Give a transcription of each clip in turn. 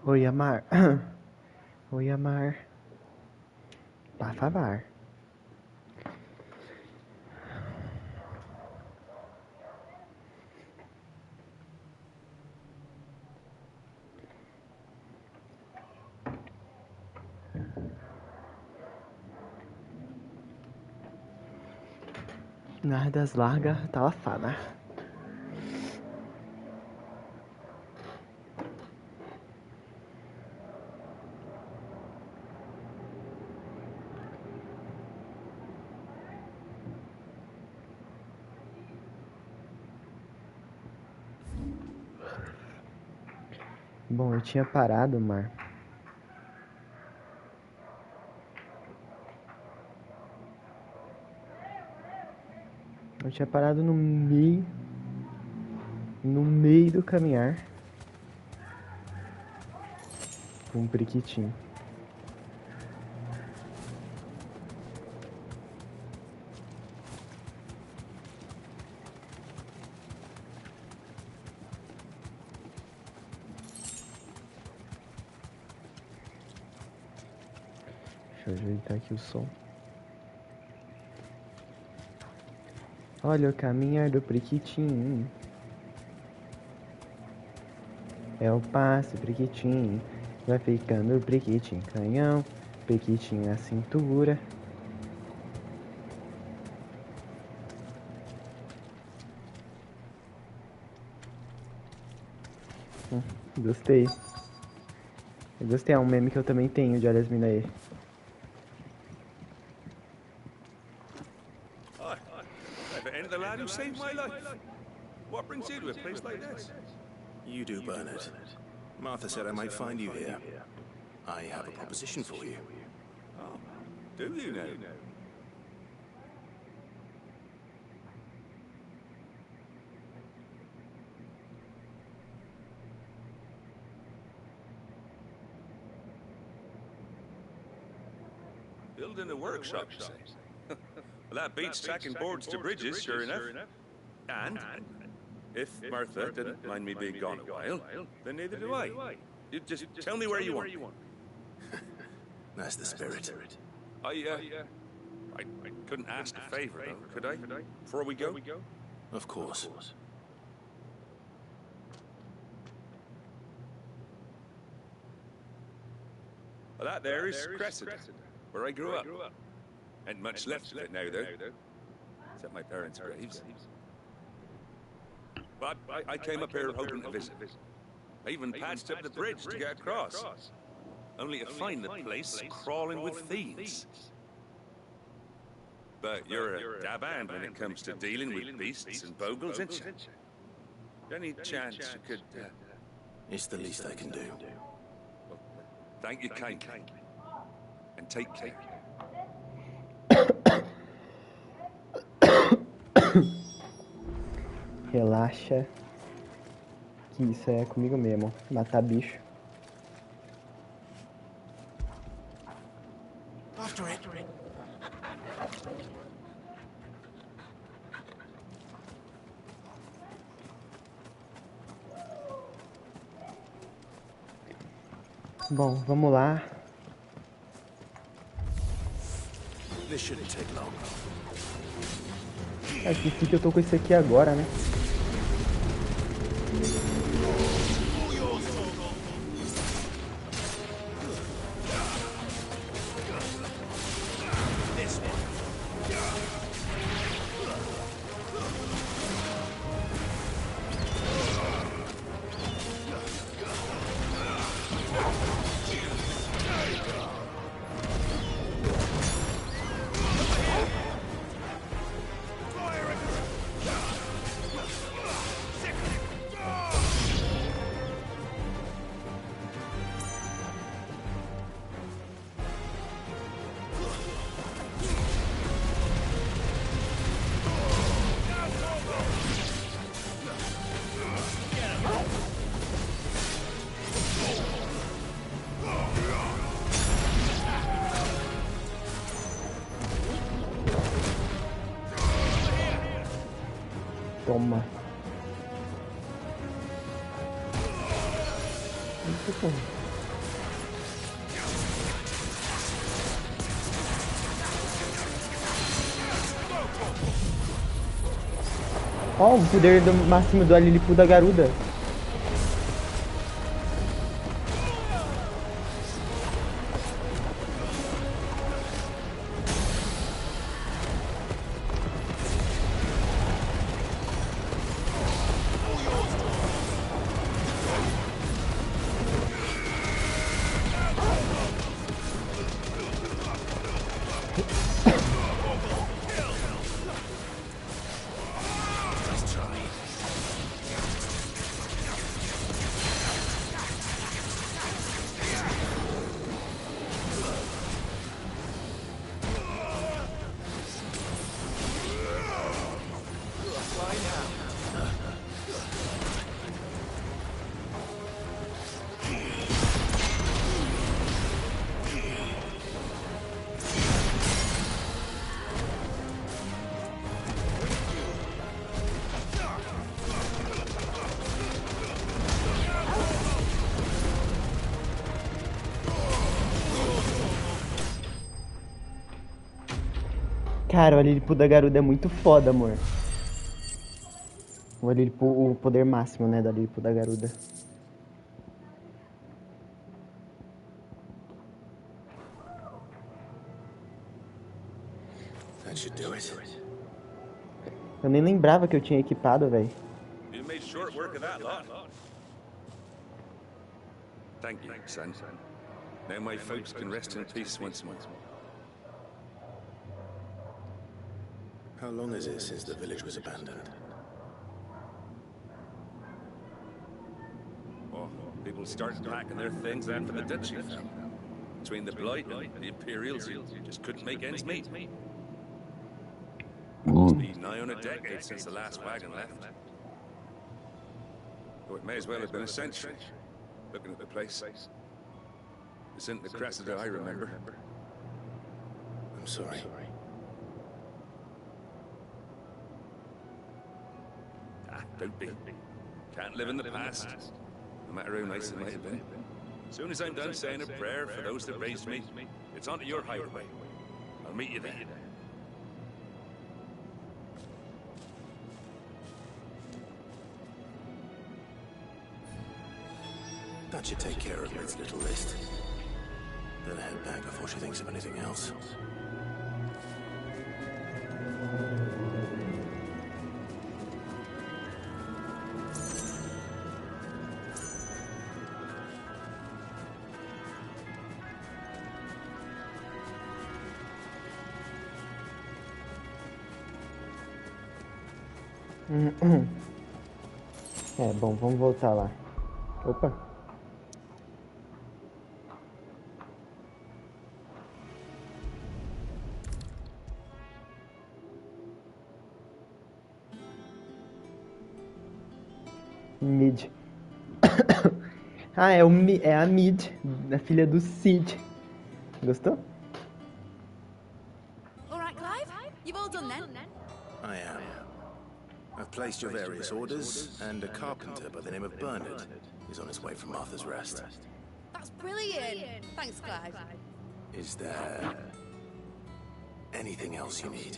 Oi, Amar. Oi, Amar. Por favor. Nardas larga, talafada. Bom, eu tinha parado, Mar. Eu tinha parado no meio do caminhar com um periquitinho. Deixa eu ajeitar aqui o som. Olha o caminhar do periquitinho. É o passe, periquitinho. Vai ficando periquitinho canhão. Periquitinho na cintura. Gostei. Eu gostei, é um meme que eu também tenho de Olha as Mina aí. Who saved my life? What brings you to a place like this? You do, Bernard. Martha said I might find you here. I have a proposition for you. Oh, do you now? Building a workshop, you say? Well, that beats tacking boards to bridges, sure enough. And if Martha didn't mind me being gone a while, then neither do I. You just tell me where you want. That's the spirit. I couldn't ask a favor, though, could I? Before we go? Of course. Well, that there is Crescent, where I grew up. Ain't much left of it now, though. Except my parents' graves. But I came up here hoping to visit. I even patched up the bridge to get across. Only to find the place crawling with thieves. But you're a dab hand when it comes to dealing with beasts and bogles, ain't you? Any chance you could... It's the least I can do. Well, thank you kindly. And take care. Relaxa. Que isso é comigo mesmo. Matar bicho. After it. Bom, vamos lá. This shouldn't take long. Esqueci que eu tô com esse aqui agora, né? Toma. Muito bom. Ó, o poder máximo do Lilipu da Garuda. Cara, o Lilipu da Garuda é muito foda, amor. O poder máximo, né, da Lilipu da Garuda. That should do it. Eu nem lembrava que eu tinha equipado, velho. You made short work of that lot. Thank you, son. Now my folks can rest in peace once more. How long is it since the village was abandoned? Oh, people started packing their things after the duchy fell. Between the Blight and the Imperials, you just couldn't make ends meet. Must be nigh on a decade since the last wagon left. Oh, it may as well have been a century, looking at the place. This isn't the Cressida I remember. I'm sorry. Don't be. Can't live in the past, no matter how nice it might have been. As soon as I'm done saying a prayer for those that raised me, it's onto your hideaway. I'll meet you there. That should take care of Lid's little list. Then head back before she thinks of anything else. É, bom, vamos voltar lá. Opa. Mid. Ah, é a Mid, a filha do Cid. Gostou? All right, Clive? You've all done then? I am. I've placed your various orders, and a carpenter by the name of Bernard is on his way from Martha's Rest. That's brilliant. Thanks, Clive. Is there anything else you need?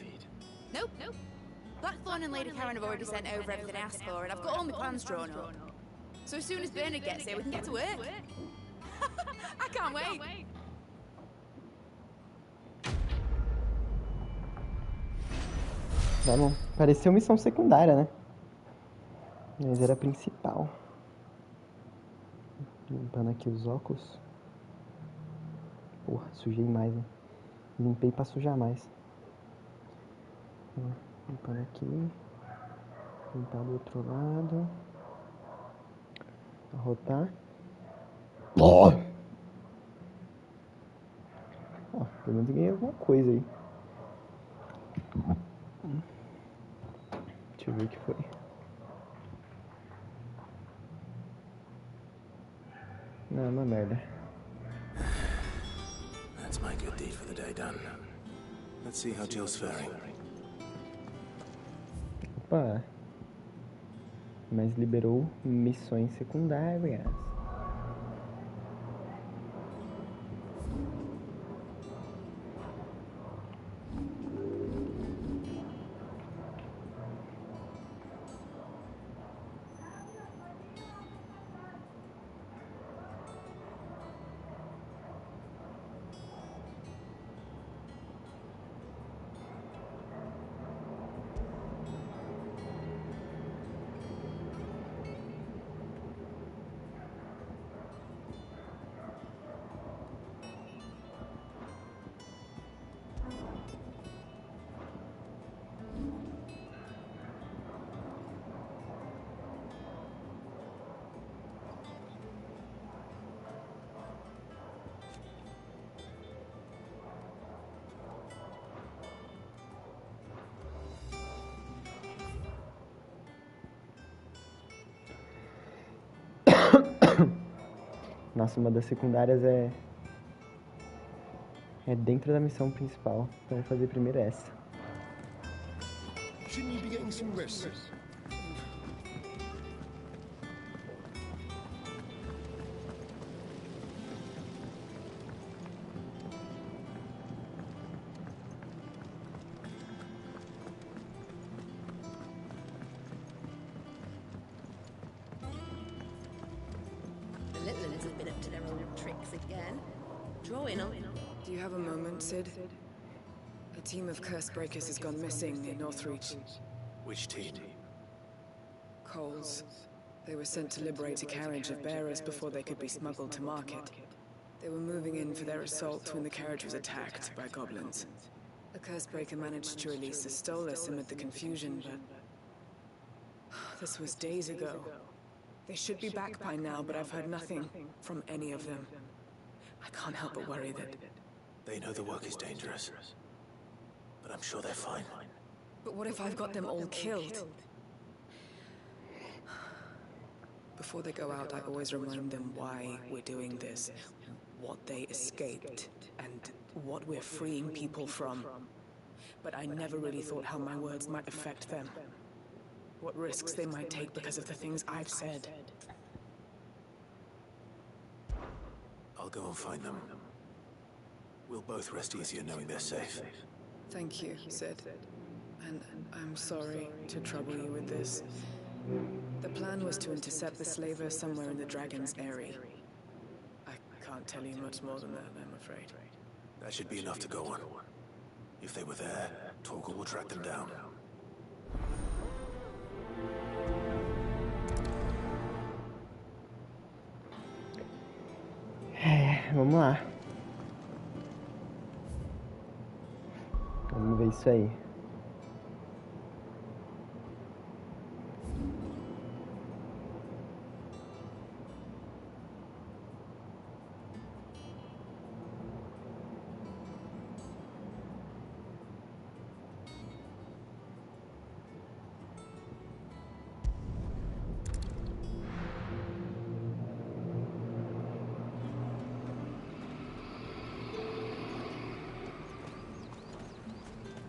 Nope. Blackthorn and Lady Karen have already sent over everything I asked for, and I've got all my plans drawn up. So as soon as Bernard gets here, we can get to work. I can't wait. Vamos. Pareceu missão secundária, né? Mas era a principal. Limpando aqui os óculos. Porra, sujei mais, né? Limpei pra sujar mais. Limpando aqui. Limpar do outro lado. Arrotar. Ó, pelo menos ganhei alguma coisa aí. Deixa eu ver o que foi. Não, uma merda. That's my good deed for the day done. Let's see how Jill's faring. Opa. Mas liberou missões secundárias. Nossa, uma das secundárias é dentro da missão principal. Então vou fazer primeiro essa. Shouldn't you be getting some rest? Do you have a moment, Sid? A team of curse breakers has gone missing near Northreach. Which team? Coles. They were sent to liberate a carriage of bearers before they could be smuggled to market. They were moving in for their assault when the carriage was attacked by goblins. A curse breaker managed to release the Stolas amid the confusion, but... this was days ago. They should be back by now, but I've heard nothing from any of them. I can't help but worry that... They know the work is dangerous, but I'm sure they're fine. But what if I've got them all killed? Before they go out, I always remind them why we're doing this, what they escaped, and what we're freeing people from. But I never really thought how my words might affect them. What risks they might take because of the things I've said. I'll go and find them. We'll both rest easier knowing they're safe. Thank you, Sid. And I'm sorry to trouble you with this. The plan was to intercept the slaver somewhere in the Dragon's Eyrie. I can't tell you much more than that, I'm afraid. That should be enough to go on. If they were there, Torgal will track them down. Vamos lá. Vamos ver isso aí.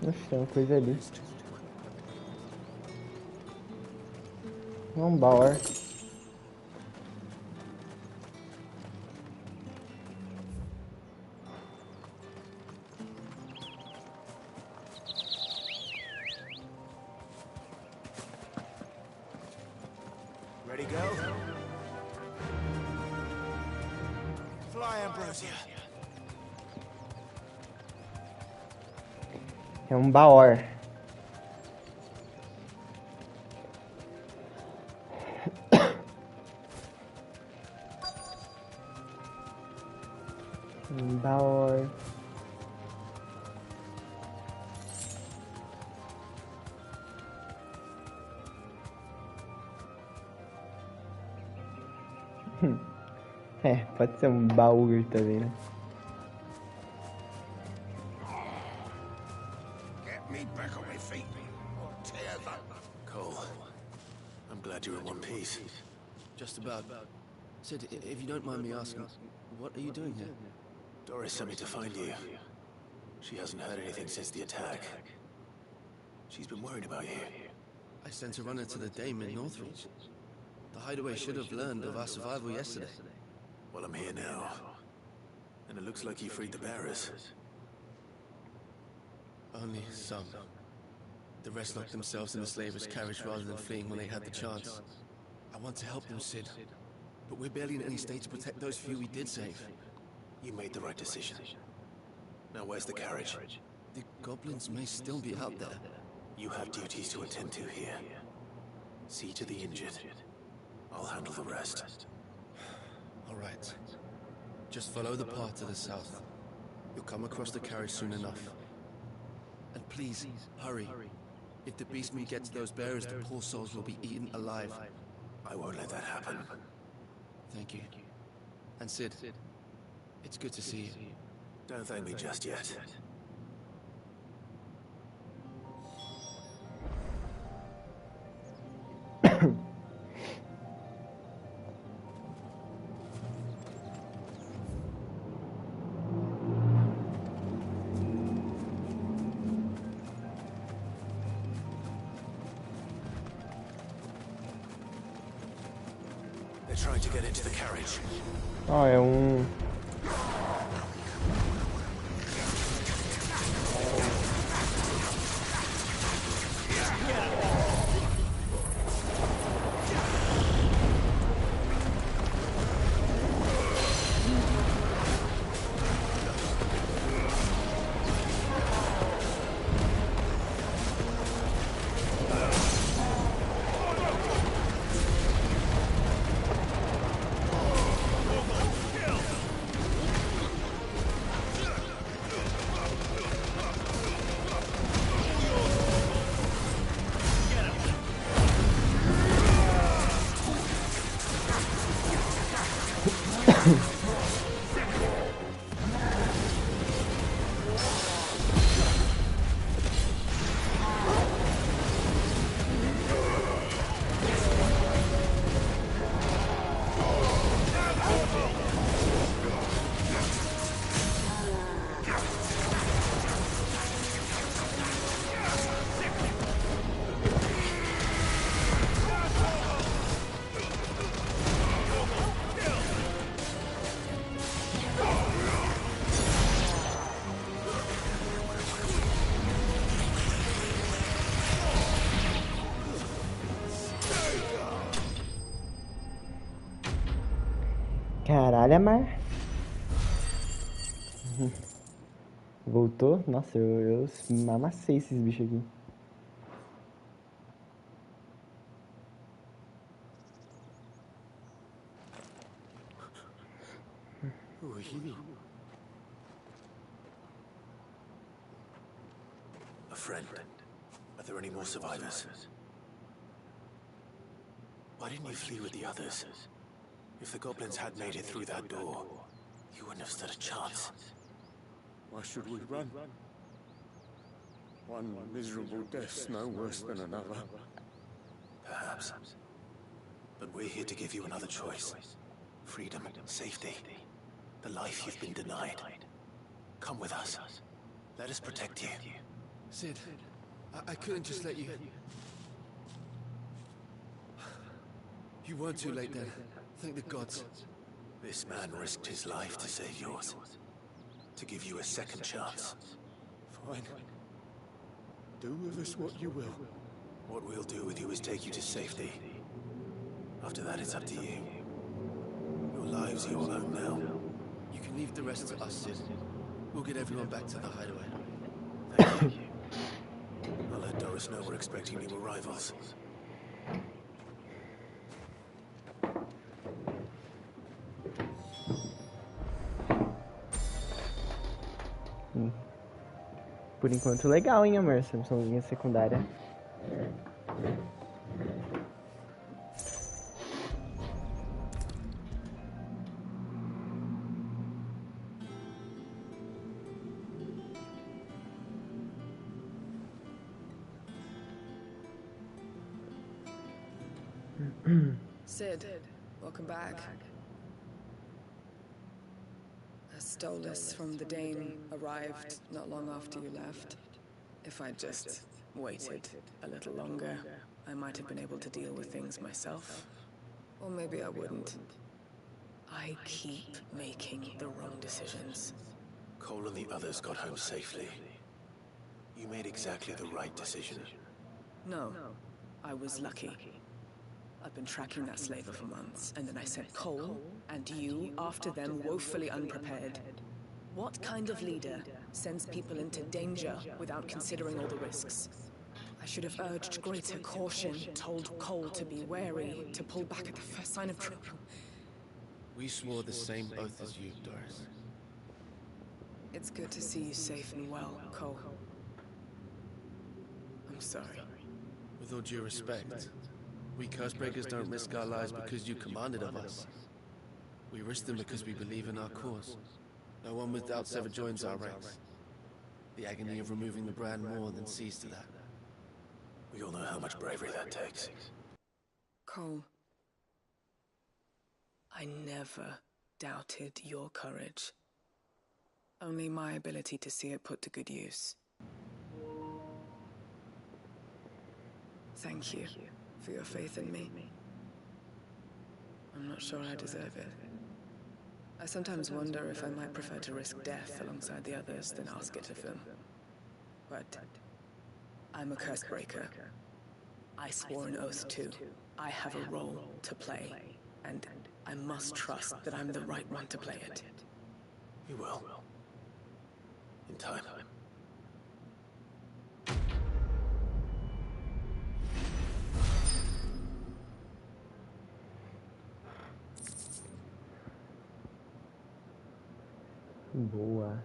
Nossa, tem uma coisa ali. Vambora. É um baor. Um baor. É, pode ser um baú também, né? Cole, I'm glad you're in one piece. Just about. Sid, if you don't mind me asking, what are you doing here? Doris sent me to find you. She hasn't heard anything since the attack. She's been worried about you. I sent a runner to the Dame in Northreach. The hideaway should have learned of our survival yesterday. Well, I'm here now. And it looks like you freed the bearers. Only some. The rest locked themselves in the slaver's carriage rather than fleeing when they had the chance. I want to help them, Sid. But we're barely in any state to protect those few we did save. You made the right decision. Now where's the carriage? The goblins may still be out there. You have duties to attend to here. See to the injured. I'll handle the rest. All right. Just follow the path to the south. You'll come across the carriage soon enough. And please, hurry. If the beast meat gets those bearers, the poor souls will be eaten alive. I won't let that happen. Thank you. And Sid, it's good to see you. Don't thank me just yet. They're trying to get into the carriage. Ó, é um... Caralho, Amar. Voltou? Nossa, eu amassei esses bichos aqui. Who are you? A friend. Are there any more survivors? Why didn't you flee with the others? If the goblins had made it through that door, you wouldn't have stood a chance. Why should we run? One miserable death's no worse than another. Perhaps. But we're here to give you another choice. Freedom, safety, the life you've been denied. Come with us. Let us protect you. Sid, I couldn't just let you... You weren't too late then. Thank the gods. This man risked his life to save yours. To give you a second chance. Fine. Do with us what you will. What we'll do with you is take you to safety. After that, it's up to you. Your lives are your own now. You rest to us, Sid. We'll get everyone back to the hideaway. Thank you. I'll let Doris know we're expecting new arrivals. Por enquanto legal, hein, amor? Essa missãozinha secundária. Sid, welcome back. A Stolas from the Dane arrived not long after you left. If I'd just waited a little longer, I might have been able to deal with things myself. Or maybe I wouldn't. I keep making the wrong decisions. Cole and the others got home safely. You made exactly the right decision. No, I was lucky. I've been tracking that slaver for months, and then I sent Cole and you after them woefully unprepared. What kind of leader sends people into danger without considering all the risks? I should have urged greater caution, told Cole to be wary, to pull back at the first sign of trouble. We swore the same oath as you, Doris. It's good to see you safe and well, Cole. I'm sorry. With all due respect, we Cursebreakers don't risk our lives because you commanded of us. We risk them because we believe in our cause. No one with doubts ever joins our ranks. The agony of removing the brand more than sees to that. We all know how much bravery that takes. Cole, I never doubted your courage. Only my ability to see it put to good use. Thank you for your faith in me. I'm not sure I deserve it. I sometimes wonder if I might prefer to risk death alongside the others than ask it of them. But I'm a Cursebreaker. I swore an oath too. I have a role to play, and I must trust that I'm the right one to play it. You will. In time. Boa.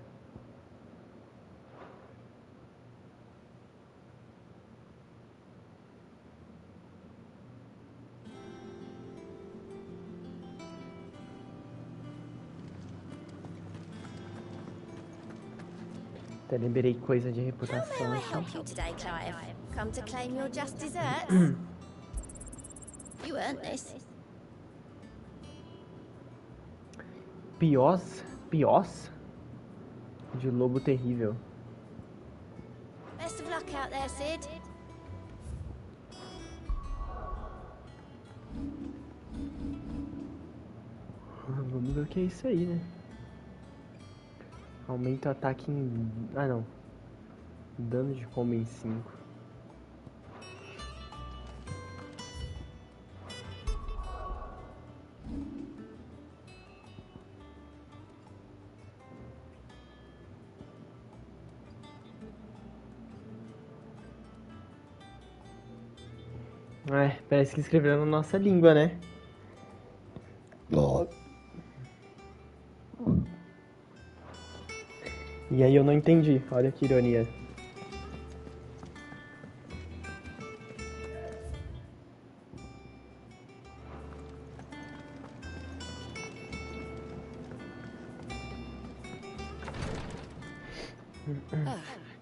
Até liberei coisa de reputação How may I aqui. help you today, Clive? Come to claim your just desserts? You earned this. Piós? Piós? De lobo terrível. Best of luck out there, Sid. Vamos ver o que é isso aí, né? Aumenta o ataque em... Ah, não. Dano de combo em 5. É, parece que escreveram na nossa língua, né? E aí eu não entendi, olha que ironia.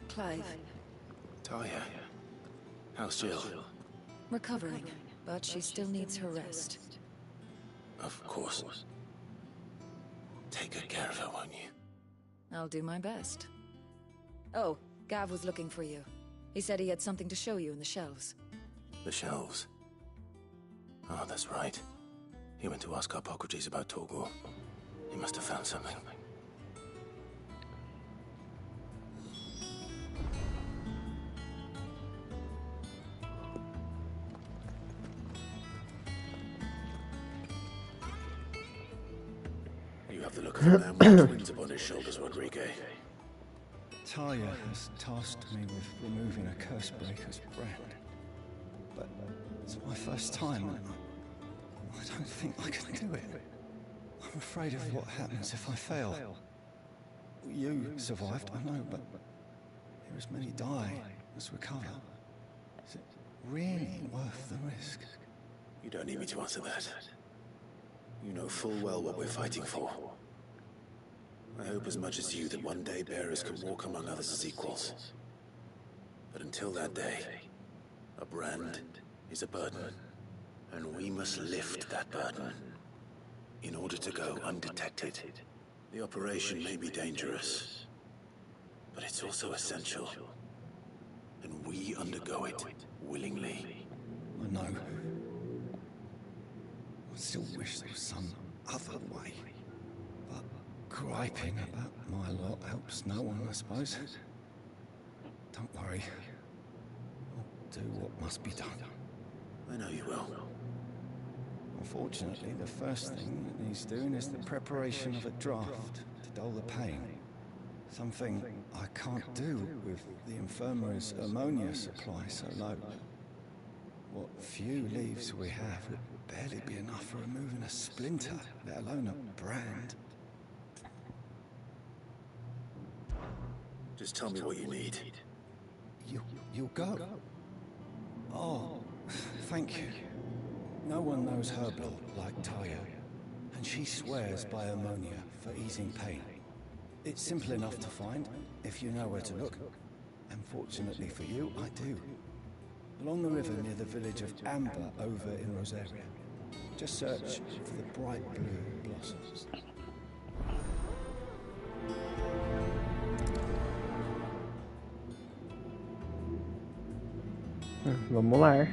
Clive. Talia. How's Jill? Recovering, but she still needs her rest. Of course. Take good care of her, won't you? I'll do my best. Oh, Gav was looking for you. He said he had something to show you in the shelves. The shelves. Oh, that's right. He went to ask Hippocrates about Torgor. He must have found something. You have the look of a man with twins upon his shoulders, Rodrigue. Talia has tasked me with removing a Cursebreaker's brand. But it's my first time, and I don't think I can do it. I'm afraid of what happens if I fail. You survived, I know, but here as many die as recover. Is it really worth the risk? You don't need me to answer that. You know full well what we're fighting for. I hope as much as you that one day bearers can walk among others as equals. But until that day, a brand is a burden, and we must lift that burden in order to go undetected. The operation may be dangerous, but it's also essential, and we undergo it willingly. I know. I still wish there was some other way. But griping about my lot helps no one, I suppose. Don't worry. I'll do what must be done. I know you will. Unfortunately, the first thing that needs doing is the preparation of a draft to dull the pain. Something I can't do with the infirmary's ammonia supply so low. What few leaves we have would barely be enough for removing a splinter, let alone a brand. Just tell me what you need. You'll go? Oh, thank you. No one knows her blood like Talia, and she swears by ammonia for easing pain. It's simple enough to find, if you know where to look. And fortunately for you, I do. Along the river near the village of Amber over in Rosaria. Just search for the bright blue blossoms. Vamos lá.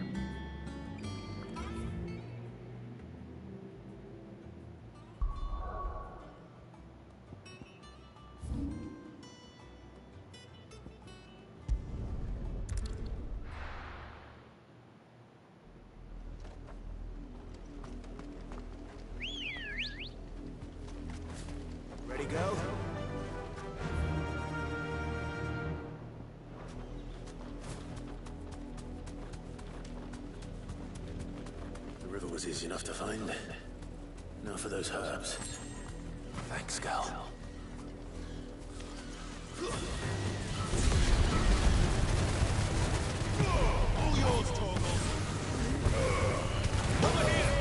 Ready, go? The river was easy enough to find. Now for those herbs. Thanks, Gal. All yours, Torgal. Over here!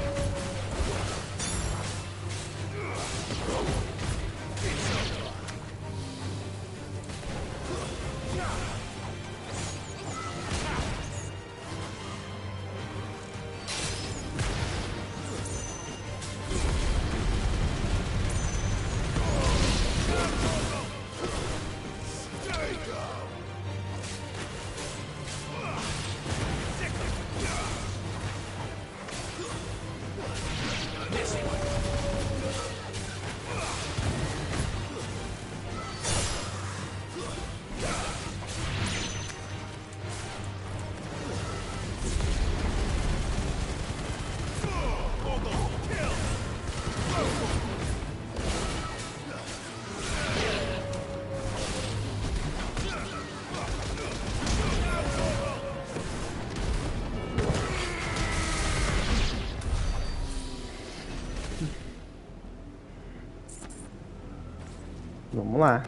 Vamos lá.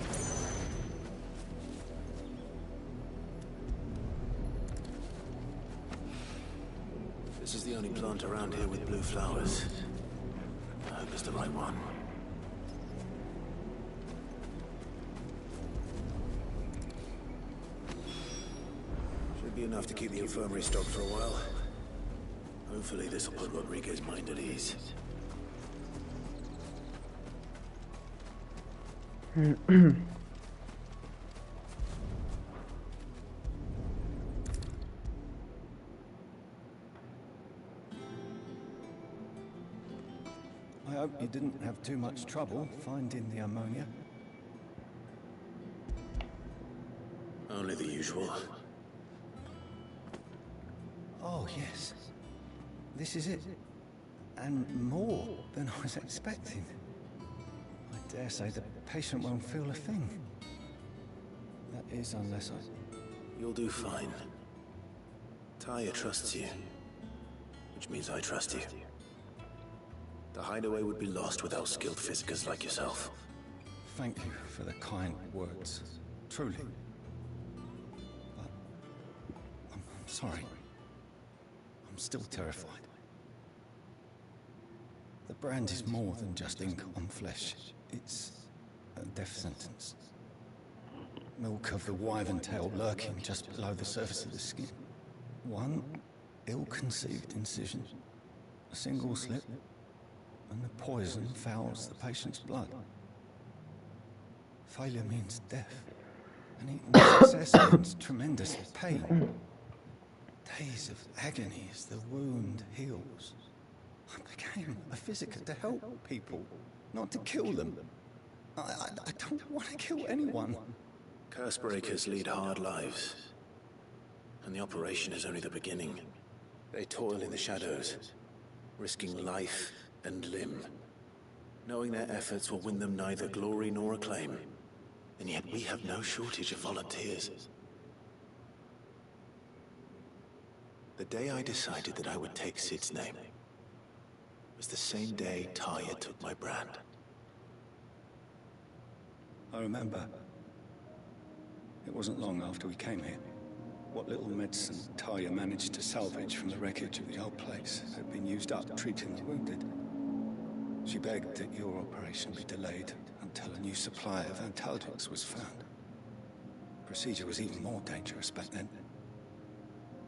This is the only plant around here with blue flowers. I hope it's the right one. Should be enough to keep the infirmary stocked for a while. Hopefully this will put Rodriguez's mind at ease. I hope you didn't have too much trouble finding the ammonia. Only the usual. Oh, yes. This is it. And more than I was expecting. I dare say the patient won't feel a thing. That is, unless I... You'll do fine. Taya trusts you, which means I trust you. The hideaway would be lost without skilled physicers like yourself. Thank you for the kind words. Truly. But... I'm sorry. I'm still terrified. The brand is more than just ink on flesh. It's a death sentence. Milk of the wyvern tail lurking just below the surface of the skin. One ill-conceived incision, a single slip, and the poison fouls the patient's blood. Failure means death, and even success means tremendous pain. Days of agony as the wound heals. I became a physiker to help people, not to kill them. I don't want to kill anyone. Cursebreakers lead hard lives, and the operation is only the beginning. They toil in the shadows, risking life and limb, knowing their efforts will win them neither glory nor acclaim. And yet we have no shortage of volunteers. The day I decided that I would take Sid's name was the same day Taya took my brand. I remember. It wasn't long after we came here. What little medicine Taya managed to salvage from the wreckage of the old place had been used up treating the wounded. She begged that your operation be delayed until a new supply of antalgics was found. Procedure was even more dangerous back then.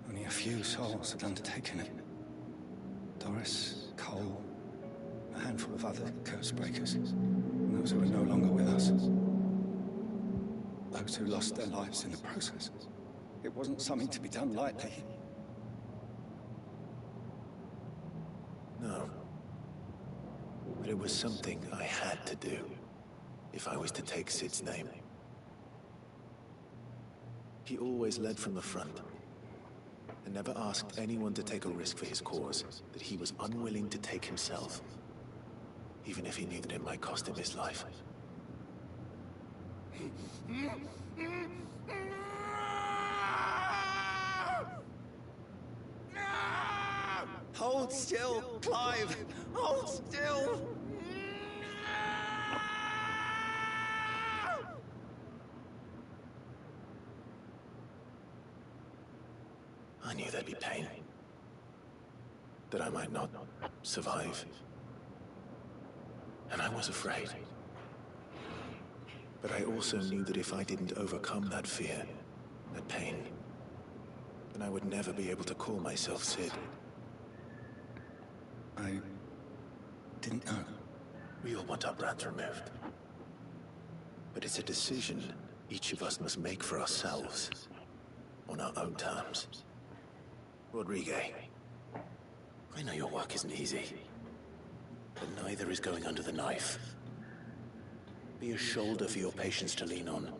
Only a few souls had undertaken it. Doris, Cole, a handful of other Cursebreakers, and those who were no longer with us. Those who lost their lives in the process. It wasn't something to be done lightly. No. But it was something I had to do, if I was to take Sid's name. He always led from the front, and never asked anyone to take a risk for his cause that he was unwilling to take himself, even if he knew that it might cost him his life. Hold still, Clive! Hold still! I knew there'd be pain. That I might not survive. And I was afraid. But I also knew that if I didn't overcome that fear, that pain, then I would never be able to call myself Sid. I didn't know. We all want our brands removed. But it's a decision each of us must make for ourselves, on our own terms. Rodriguez, I know your work isn't easy, but neither is going under the knife. Be a shoulder for your patients to lean on.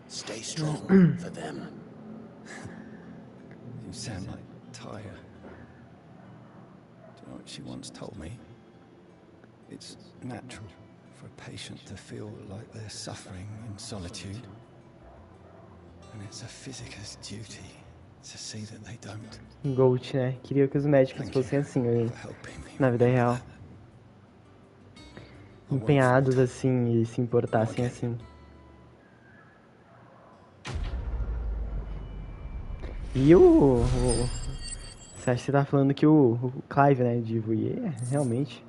Stay strong for them. You sound like Taya. Do you know what she once told me? It's natural for a patient to feel like they're suffering in solitude. And it's a physic's duty to see that they don't. Gold, né? Queria que os médicos fossem assim aí, na vida real. Empenhados assim e se importassem assim. E você acha que você tá falando que o Clive, né, de Vouillet, realmente.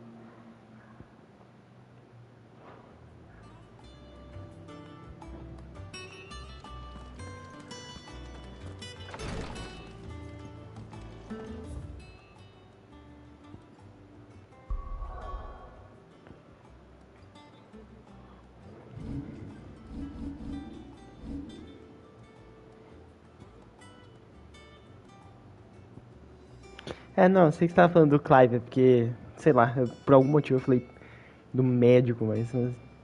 É, não, eu sei que você tava falando do Clive, porque, sei lá, por algum motivo eu falei do médico, mas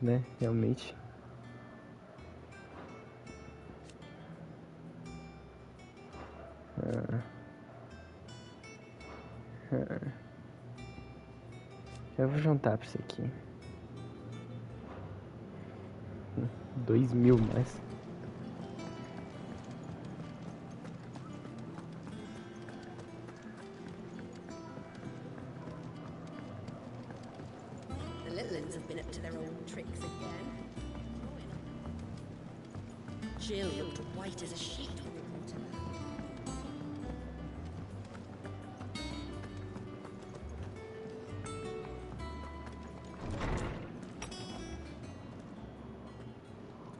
né, realmente. Eu vou juntar pra isso aqui. 2.000 mais. The little ones have been up to their old tricks again. Jill looked white as a sheet when we come to her.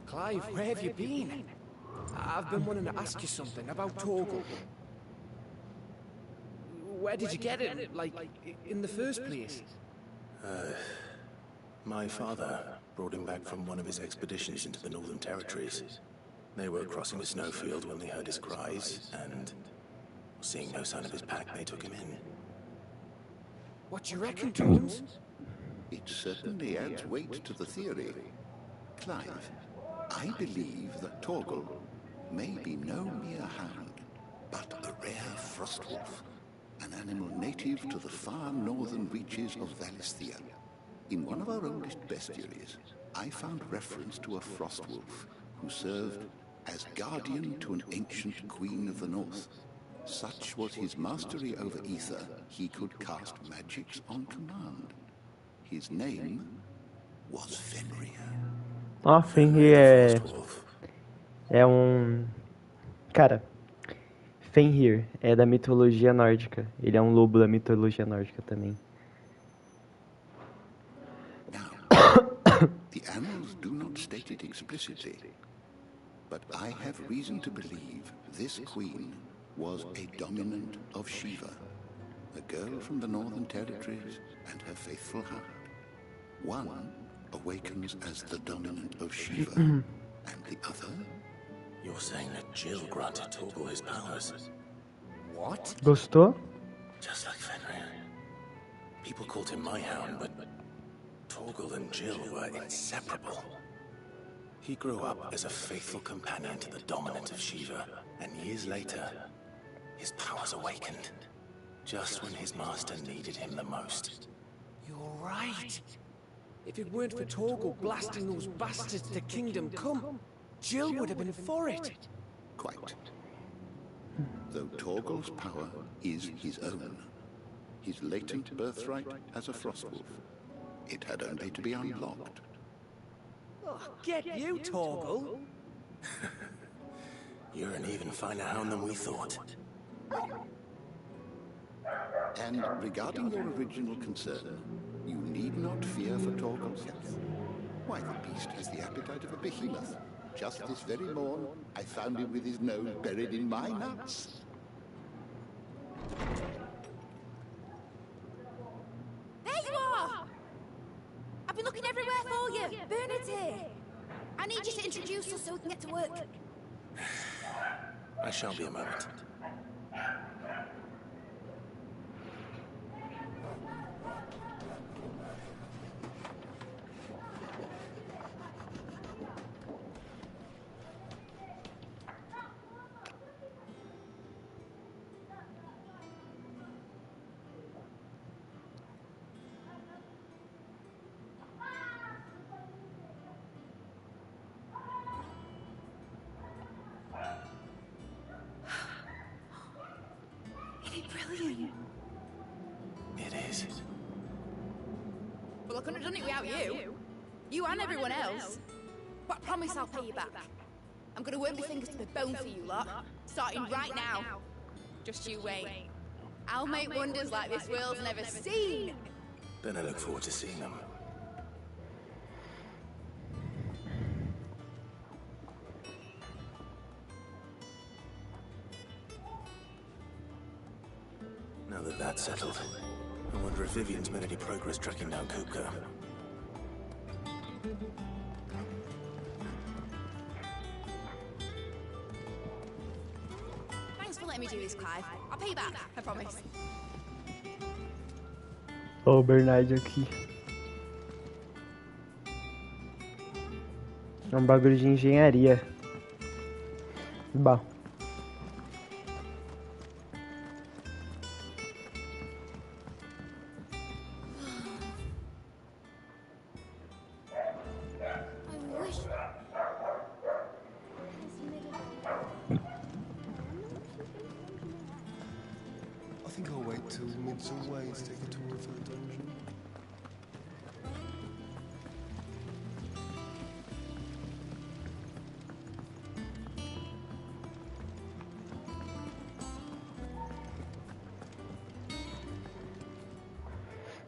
Clive, where have you been? I've been wanting to ask you something about Torgal. Where did you get him, like, in the first place? My father brought him back from one of his expeditions into the Northern Territories. They were crossing a snowfield when they heard his cries, and seeing no sign of his pack, they took him in. What do you reckon, Tones? It certainly adds weight to the theory. Clive, I believe that Torgal may be no mere hound, but a rare frostwolf, an animal native to the far northern reaches of Valisthea. In one of our oldest bestiaries, I found reference to a frostwolf who served as guardian to an ancient queen of the north. Such was his mastery over ether, he could cast magics on command. His name was Fenrir. Ó, Fenrir é Cara, Fenrir é da mitologia nórdica. Ele é um lobo da mitologia nórdica também. The annals do not state it explicitly, but I have reason to believe this queen was a dominant of Shiva, a girl from the Northern Territories and her faithful hound. One awakens as the dominant of Shiva, and the other... You're saying that Jill granted Torgal his powers? What? Gostou? Just like Fenrir. People called him my hound, but Torgal and Jill were inseparable. He grew up as a faithful companion to the dominant of Shiva, and years later, his powers awakened, just when his master needed him the most. You're right. If it weren't for Torgal blasting those bastards to Kingdom Come, Jill would have been for it. Quite. Though Torgal's power is his own, his latent birthright as a frostwolf, it had only to be unlocked. Oh, get you, Torgal! You're an even finer hound than we thought. And regarding your original concern, you need not fear for Torgal's health. Why, the beast has the appetite of a behemoth. Just this very morn, I found him with his nose buried in my nuts. There you are! I've been looking everywhere for you. Bernard's here. I need you to introduce us so we can get to work. I shall be a moment. Brilliant. It is. Well, I couldn't have done it without you. You and everyone else. But I promise I'll pay you back. I'm gonna work my fingers to the bone for you lot, starting right now. Just you wait. I'll make wonders like this world's never seen. Then I look forward to seeing them. Now that that's settled, I wonder if Vivian's made any progress tracking down Kupka. Thanks for letting me do this, Clive. I'll pay you back, I promise. Ó, o Bernard aqui. É um bagulho de engenharia. Bom. wait till Midsome Ways take a tour of her dungeon?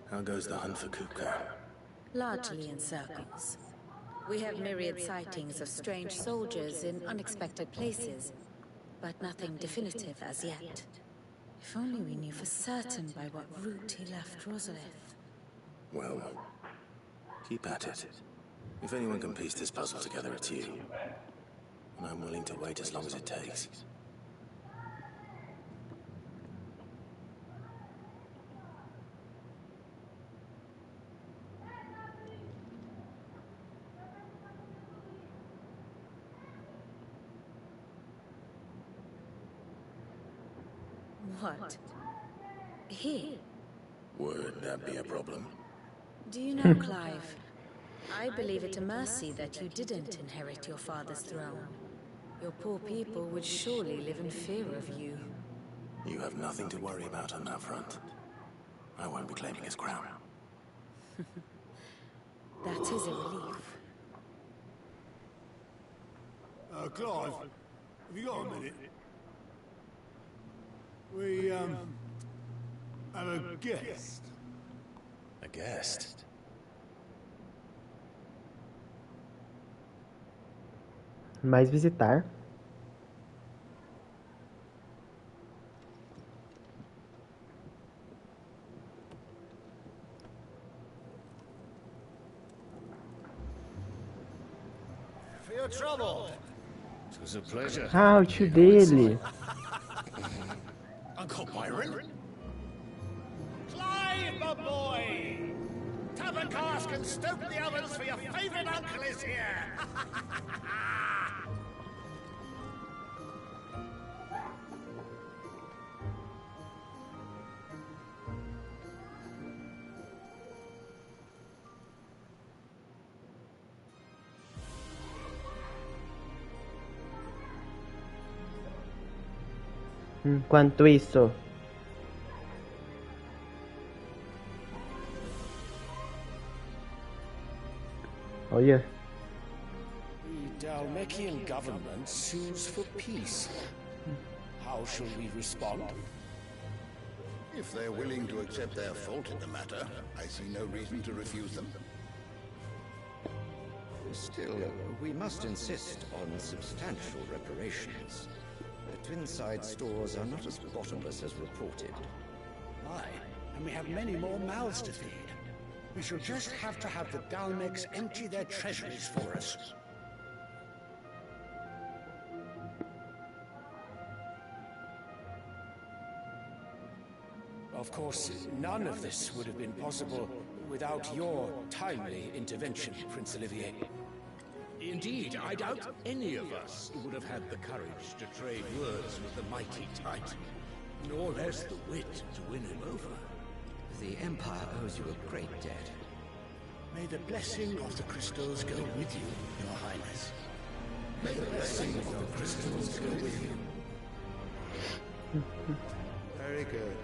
How goes the hunt for Kupka? Largely in circles. We have myriad sightings of strange soldiers in unexpected places, but nothing definitive as yet. If only we knew for certain by what route he left Rosalith. Well, keep at it. If anyone can piece this puzzle together, it's you. And I'm willing to wait as long as it takes. What? Here? Would that be a problem? Do you know, Clive? I believe it a mercy that you didn't inherit your father's throne. Your poor people would surely live in fear of you. You have nothing to worry about on that front. I won't be claiming his crown. That is a relief. Clive, have you got a minute? We, have a guest. A guest? Mais visitar. For your trouble. It was a pleasure. Ah, o tio dele. Uncle Byron? Clive, my boy! Tap a cask and stoke the ovens for your favourite uncle is here! Enquanto isso, olha, The Dalmekian government sues for peace. How shall we respond? If they're willing to accept their fault in the matter, I see no reason to refuse them. Still, we must insist on substantial reparations. The Twinside stores are not as bottomless as reported. Aye, and we have many more mouths to feed. We shall just have to have the Dalmecs empty their treasuries for us. Of course, none of this would have been possible without your timely intervention, Prince Olivier. Indeed, I doubt any of us would have had the courage to trade words with the mighty Titan, nor less the wit to win him over. The Empire owes you a great debt. May the blessing of the crystals go with you, Your Highness. May the blessing of the crystals go with you. Very good.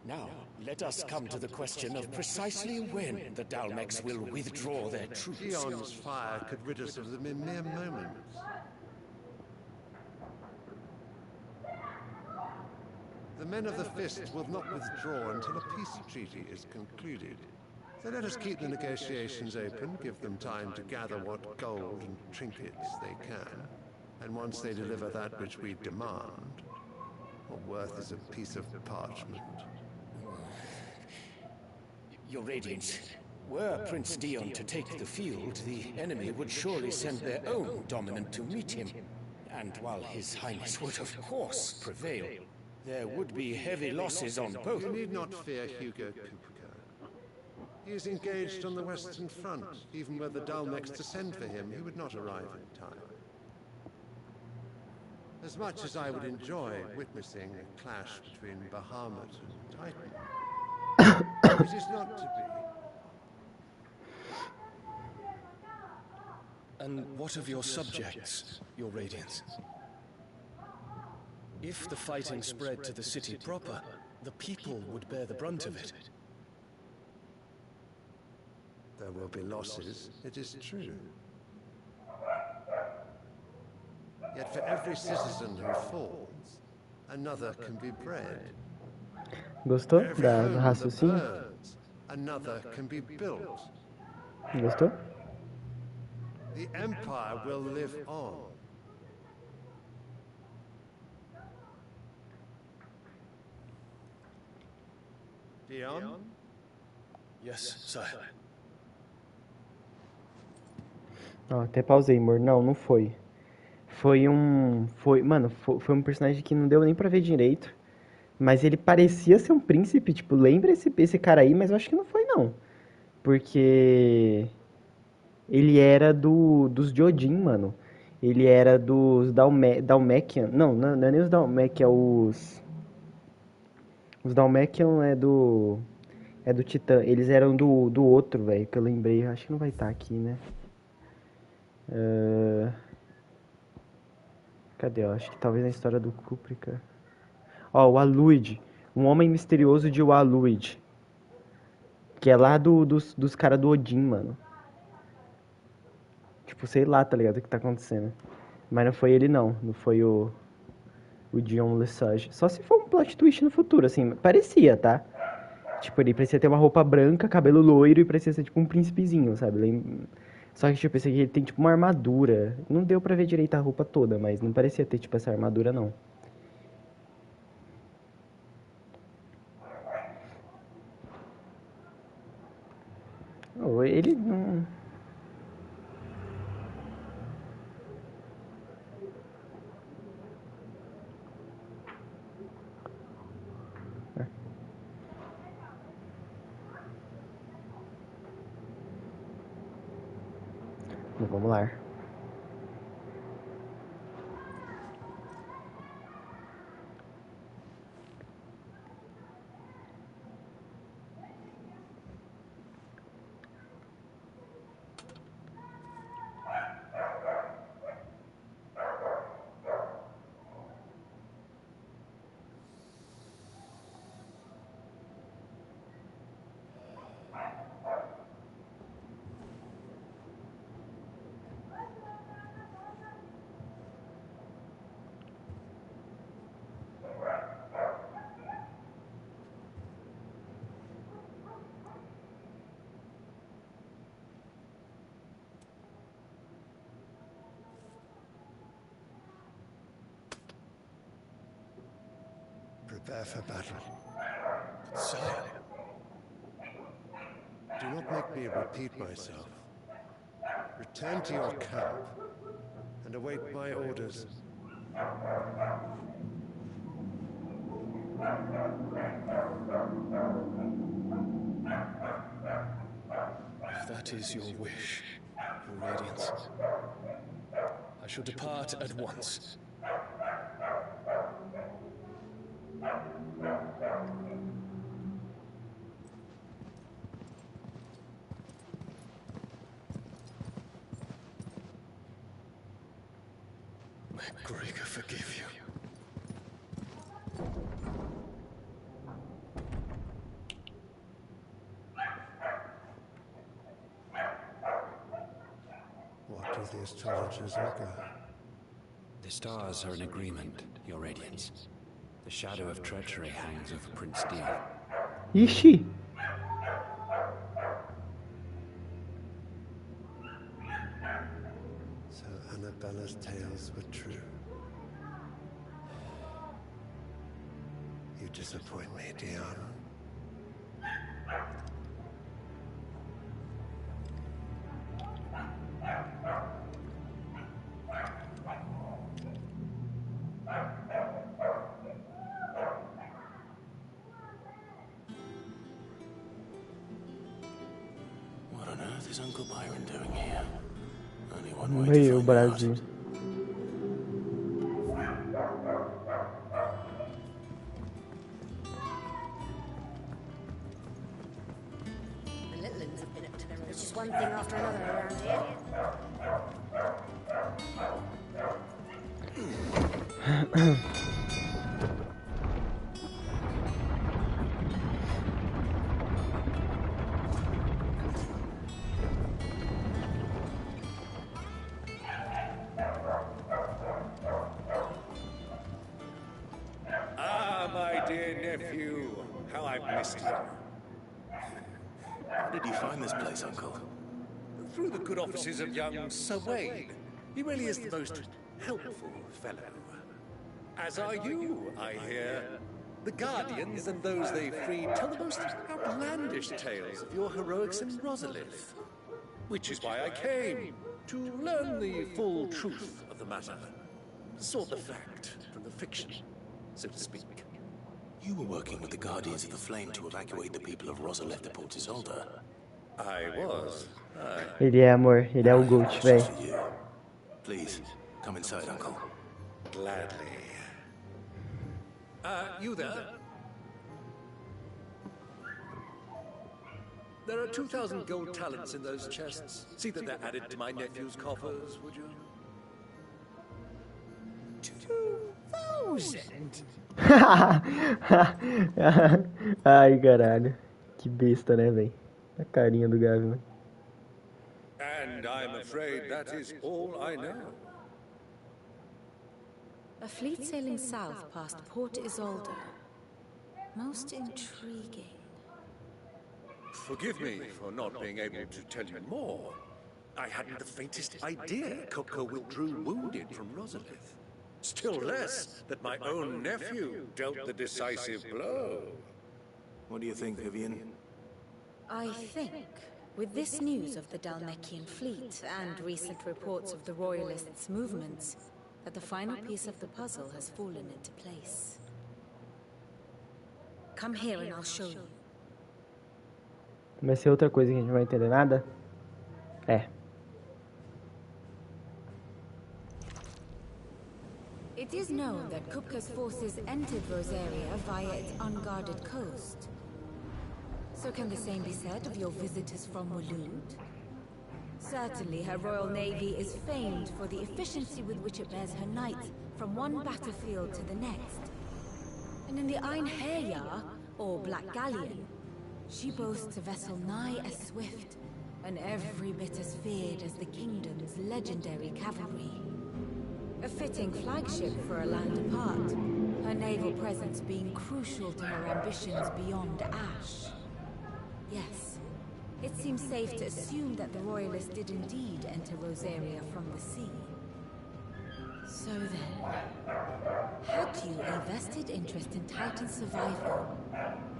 Now, let us come to the question of precisely when the Dalmecs will withdraw their troops. Gion's fire could rid us of them in mere moments. The men of the Fist will not withdraw until a peace treaty is concluded. So let us keep the negotiations open, give them time to gather what gold and trinkets they can. And once they deliver that which we demand, what worth is a piece of parchment? Your Radiance, were Prince Dion to take the field, the enemy would surely send their own dominant to meet him. And while His Highness would of course prevail, there would be heavy losses on both. You need not fear Hugo Kupka. He is engaged on the Western Front. Even were the Dalmecs to send for him, he would not arrive in time. As much as I would enjoy witnessing a clash between Bahamut and Titan, it is not to be. And what of your subjects, your Radiance? If the fighting spread to the city proper, the people would bear the brunt of it. There will be losses, it is true. Yet for every citizen who falls, another can be bred. Gostou For every do home that raciocínio? burns, another can be built. Gostou? The Empire will live on. Dion? Yes, sire. Ó, até pausei, amor. Não, não foi. Mano, foi um personagem que não deu nem pra ver direito. Mas ele parecia ser um príncipe, tipo, lembra esse cara aí, mas eu acho que não foi, não. Porque ele era dos Jodin, mano. Ele era dos Dalmekian. Não é nem os Dalmekian, é os... Os Dalmekian é do Titã. Eles eram do outro, velho, que eu lembrei. Acho que não vai estar aqui, né? Cadê? Eu acho que talvez na história do Kuprika. Ó, o Aluid. Um homem misterioso de Aluid. Que é lá dos caras do Odin, mano. Tipo, sei lá, tá ligado? O que tá acontecendo. Mas não foi ele, não. Não foi o Dion Lesage. Só se for um plot twist no futuro, assim. Parecia, tá? Tipo, ele parecia ter uma roupa branca, cabelo loiro e parecia ser tipo um príncipezinho, sabe? Só que, tipo, esse aqui ele tem tipo uma armadura. Não deu pra ver direito a roupa toda, mas não parecia ter, tipo, essa armadura, não. Oh, ele não... Vamos lá. Prepare for battle. Sire. Do not make me repeat myself. Return to your camp and await my orders. If that is your wish, your Radiance, I shall depart at once. May Gregor forgive you. What do the astrologers augur? The stars are in agreement, Your Radiance. The shadow of treachery hangs over Prince Dion. Ixi! So Annabella's tales were true. You disappoint me, Dion. What on earth is Uncle Byron doing here? Only one way to Meio find Brasil. out. The Litlins have been up to their... There's just one thing after another around here. Ah, my dear nephew. How I've missed you. How did you find this place, Uncle? Through the good offices of young Sir Wayne. He really is the most helpful fellow. As are you, I hear. The Guardians and those they freed tell the most outlandish tales of your heroics in Rosalith. Which is why I came, to learn the full truth of the matter. Sort the fact from the fiction, so to speak. You were working with the Guardians of the Flame to evacuate the people of Rosalith to Port Isolde. I was. Ele é, amor. Ele é o Gold, velho. Please, come inside, Uncle. Gladly. You there? There are 2,000 gold talents in those chests. See that they're added to my nephew's coffers, would you? 2,000? Ai, caralho. Que besta, né, velho? A carinha do Gavi, mano. And I'm afraid that is all I know. A fleet sailing south past Port Isolde. Most intriguing. Forgive me for not being able to tell you more. I hadn't the faintest idea Kupka withdrew wounded from Rosalith. Still less that my own nephew dealt the decisive blow. What do you think, Vivian? I think, with this news of the Dalmekian fleet and recent reports of the Royalists' movements, that the final piece of the puzzle has fallen into place. Come here and I'll show you. Vai ser outra coisa que a gente não vai entender nada? É. It is known that Kupka's forces entered Rosaria via its unguarded coast. So can the same be said of your visitors from Waloed? Certainly her Royal Navy is famed for the efficiency with which it bears her knights from one battlefield to the next. And in the Einherjar, or Black Galleon, she boasts a vessel nigh as swift, and every bit as feared as the kingdom's legendary cavalry. A fitting flagship for a land apart, her naval presence being crucial to her ambitions beyond Ash. Yes, it seems safe to assume that the Royalists did indeed enter Rosaria from the sea. So then, had you a vested interest in Titan's survival,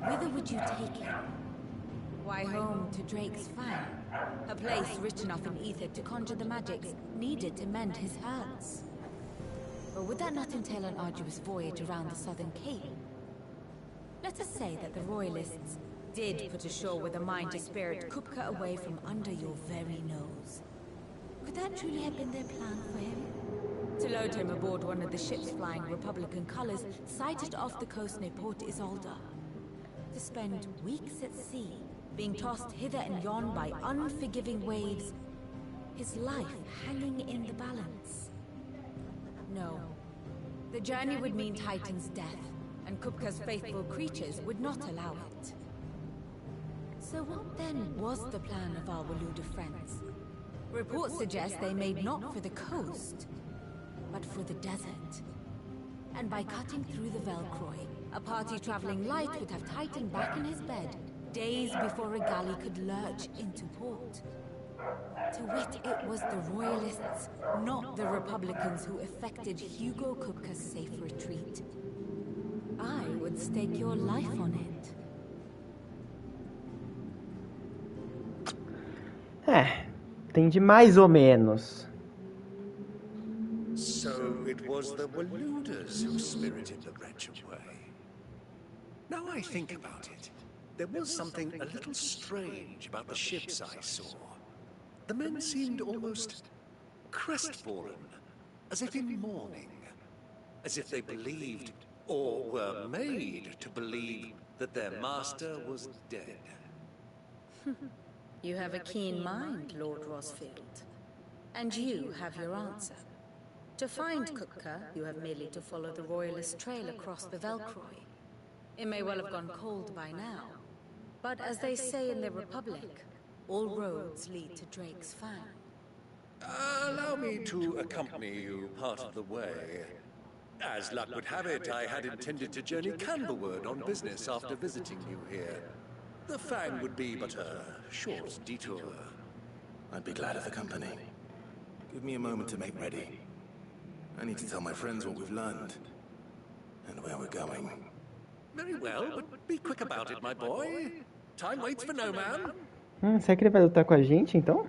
whither would you take him? Why, home to Drake's Fang, a place rich enough in ether to conjure the magics needed to mend his hurts. Or would that not entail an arduous voyage around the southern cape? Let us say that the Royalists did put ashore with a mind to spirit Kupka away from under your very nose. Could that truly have been their plan for him? To load him aboard one of the ships flying Republican colors sighted off the coast near Port Isolde. To spend weeks at sea, being tossed hither and yon by unforgiving waves, his life hanging in the balance. No. The journey would mean Titan's death, and Kupka's faithful creatures would not allow it. So what then was the plan of our Waluda friends? Reports suggest they made not for the coast, but for the desert. And by cutting through the Velcroy, a party traveling light would have Titan back in his bed, days before a galley could lurch into port. To wit, it was the Royalists, not the Republicans, who effected Hugo Kupka's safe retreat. I would stake your life on it. Entendi mais ou menos. So it was the Waludas who spirited the wretch away. Now I think about it, there was something a little strange about the ships I saw. The men seemed almost crestfallen, as if in mourning, as if they believed, or were made to believe, that their master was dead. You have a keen mind, Lord Rosfield. And you have your answer. To find Kupka, you have merely to follow the Royalist trail across the Velcroy. It may well have gone cold by now, but as they say in the Republic, all roads lead to Drake's Fang. Allow me to accompany you part of the way. As luck would have it, I had intended to journey Candlewood on business after visiting you here. The Fang would be but a short detour. I'd be glad of the company. Give me a moment to make ready. I need to tell my friends what we've learned and where we're going. Very well, but be quick about it, my boy. Time waits for no man. Será que ele vai lutar com a gente, então?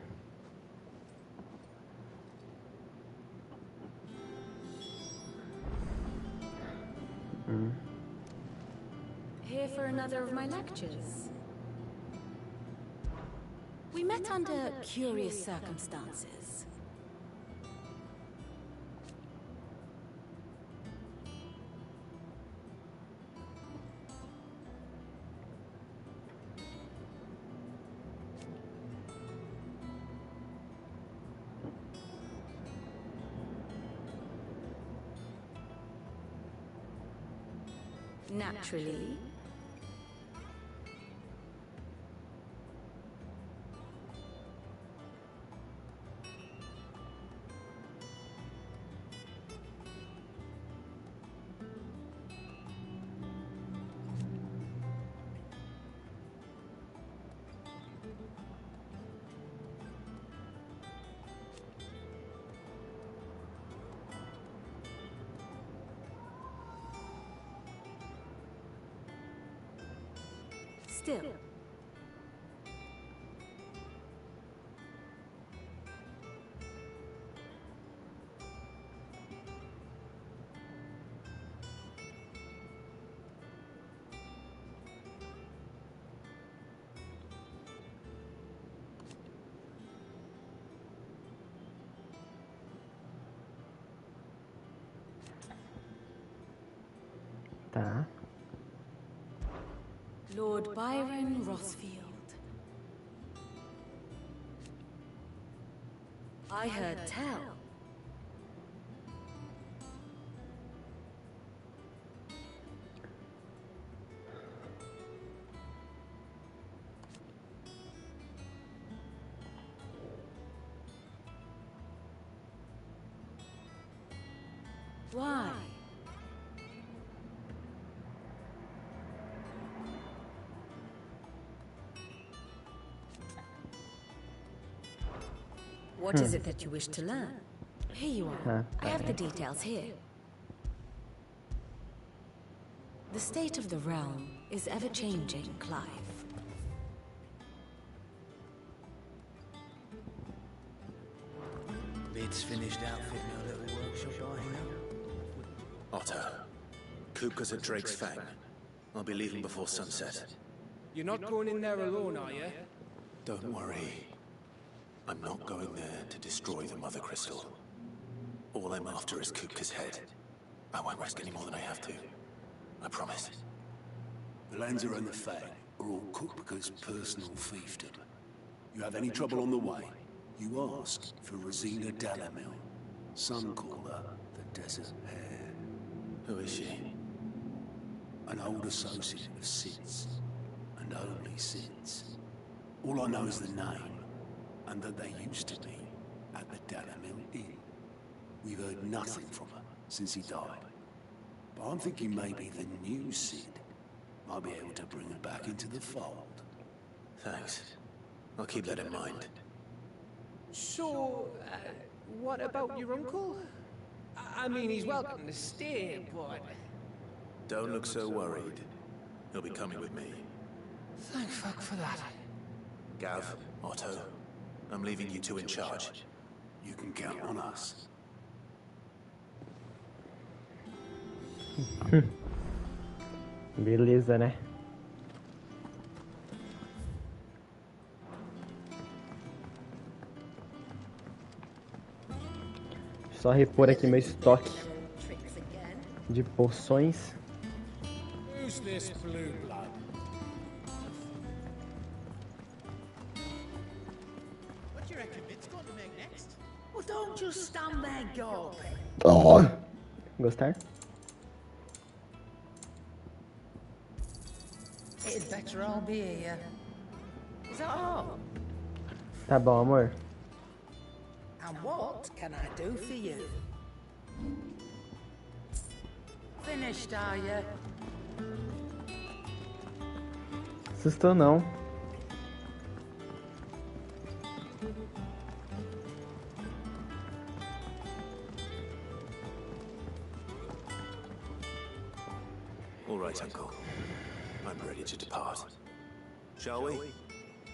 Here for another of my lectures. We met under curious circumstances. Naturally. Still. Tá. Lord Byron Rothfield. I heard tell. Why? What is it that you wish to learn? Here you are. I have the details here. The state of the realm is ever-changing, Clive. Bid's finished outfitting our little workshop, are you now? Otto, Kupka's at Drake's Fang. I'll be leaving before sunset. You're not going in there alone, are you? Don't worry. I'm not going there to destroy the Mother Crystal. All I'm after is Kupka's head. I won't risk any more than I have to. I promise. The Lancer and the Fang are all Kupka's personal fiefdom. You have any trouble on the way, you ask for Rosina Dalamil. Some call her the Desert Hare. Who is she? An old associate of Sid's, and only Sid's. All I know is the name, and that they used to be at the Dalamil Inn. We've heard nothing from her since he died. But I'm thinking maybe the new Sid might be able to bring her back into the fold. Thanks. I'll keep that in mind. So, what about your uncle? I mean, he's welcome to stay, but... Don't look so worried. He'll be coming with me. Thank fuck for that. Gav, Otto, I'm leaving you two in charge. You can count on us. Beleza, né? Só repor aqui meu estoque de poções. Who's this blue blood? What do you reckon Bid's going to make next? Well, don't just stand there gawping. Oh. Gostar? It'd better all be here. Is that all? Tá bom, amor. And what can I do for you? Finished, are you? Assustou não. All right, Uncle. I'm ready to depart. Shall we?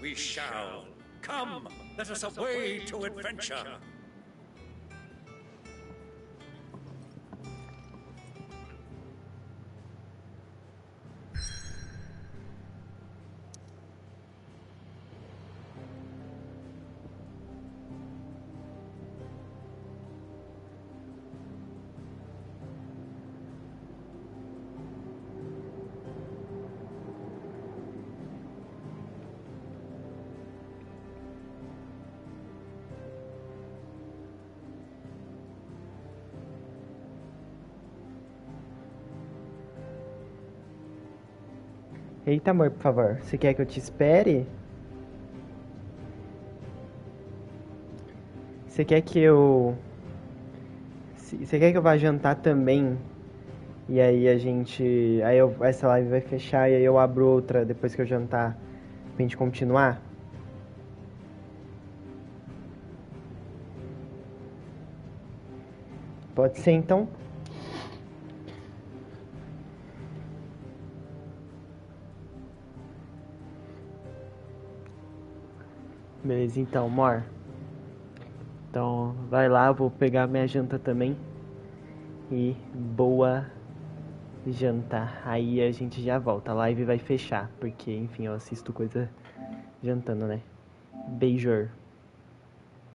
We shall. Come, let us away to adventure. Eita, amor, por favor. Você quer que eu te espere? Você quer que eu... Você quer que eu vá jantar também? E aí a gente... Essa live vai fechar e aí eu abro outra depois que eu jantar pra gente continuar? Pode ser, então? Beleza, então, amor. Então, vai lá, eu vou pegar minha janta também. E boa janta. Aí a gente já volta. A live vai fechar, porque, enfim, eu assisto coisa jantando, né? Beijor.